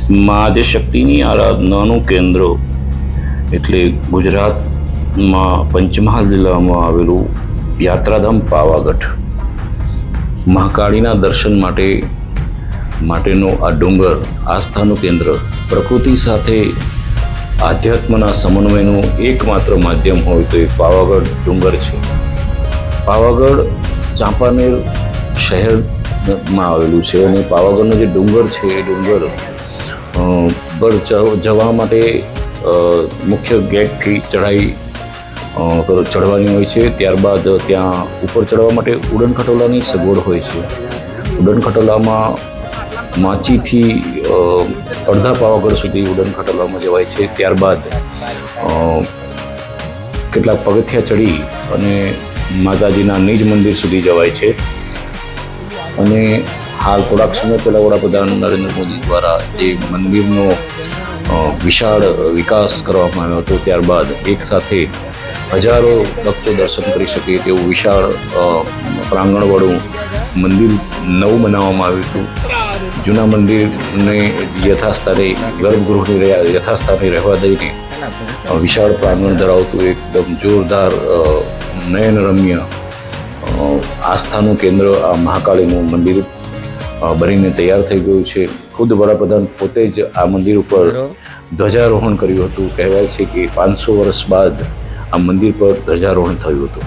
મા આદ્યશક્તિની આરાધનાનું કેન્દ્ર એટલે ગુજરાતમાં પંચમહાલ જિલ્લામાં આવેલું યાત્રાધામ પાવાગઢ. મહાકાળીના દર્શન માટેનો આ ડુંગર આસ્થાનું કેન્દ્ર, પ્રકૃતિ સાથે આધ્યાત્મના સમન્વયનું એકમાત્ર માધ્યમ હોય તો એ પાવાગઢ ડુંગર છે. પાવાગઢ ચાંપાનેર શહેરમાં આવેલું છે અને પાવાગઢનો જે ડુંગર છે એ ડુંગર પર જવા માટે મુખ્ય ગેટથી ચઢવાની હોય છે. ત્યારબાદ ત્યાં ઉપર ચડવા માટે ઉડન ખટોલાની સગવડ હોય છે. ઉડન ખટોલામાં માચીથી અડધા પાવાગઢ સુધી ઉડન ખટોલામાં જવાય છે. ત્યારબાદ કેટલાક પગથિયા ચડી અને માતાજીના નિજ મંદિર સુધી જવાય છે. અને હાલ થોડાક સમય પહેલાં વડાપ્રધાન નરેન્દ્ર મોદી દ્વારા જે મંદિરનો વિશાળ વિકાસ કરવામાં આવ્યો હતો, ત્યારબાદ એક સાથે હજારો ભક્તો દર્શન કરી શકે તેવું વિશાળ પ્રાંગણવાળું મંદિર નવું બનાવવામાં આવ્યું હતું. જૂના મંદિરને યથાસ્થાને ગર્ભગૃહને યથાસ્થાને રહેવા દઈને વિશાળ પ્રાંગણ ધરાવતું એકદમ જોરદાર નયનરમ્ય આસ્થાનું કેન્દ્ર આ મહાકાળીનું મંદિર બનીને તૈયાર થઈ ગયું છે. ખુદ વડાપ્રધાન પોતે જ આ મંદિર ઉપર ધ્વજારોહણ કર્યું હતું. કહેવાય છે કે 500 વર્ષ બાદ આ મંદિર પર ધ્વજારોહણ થયું હતું.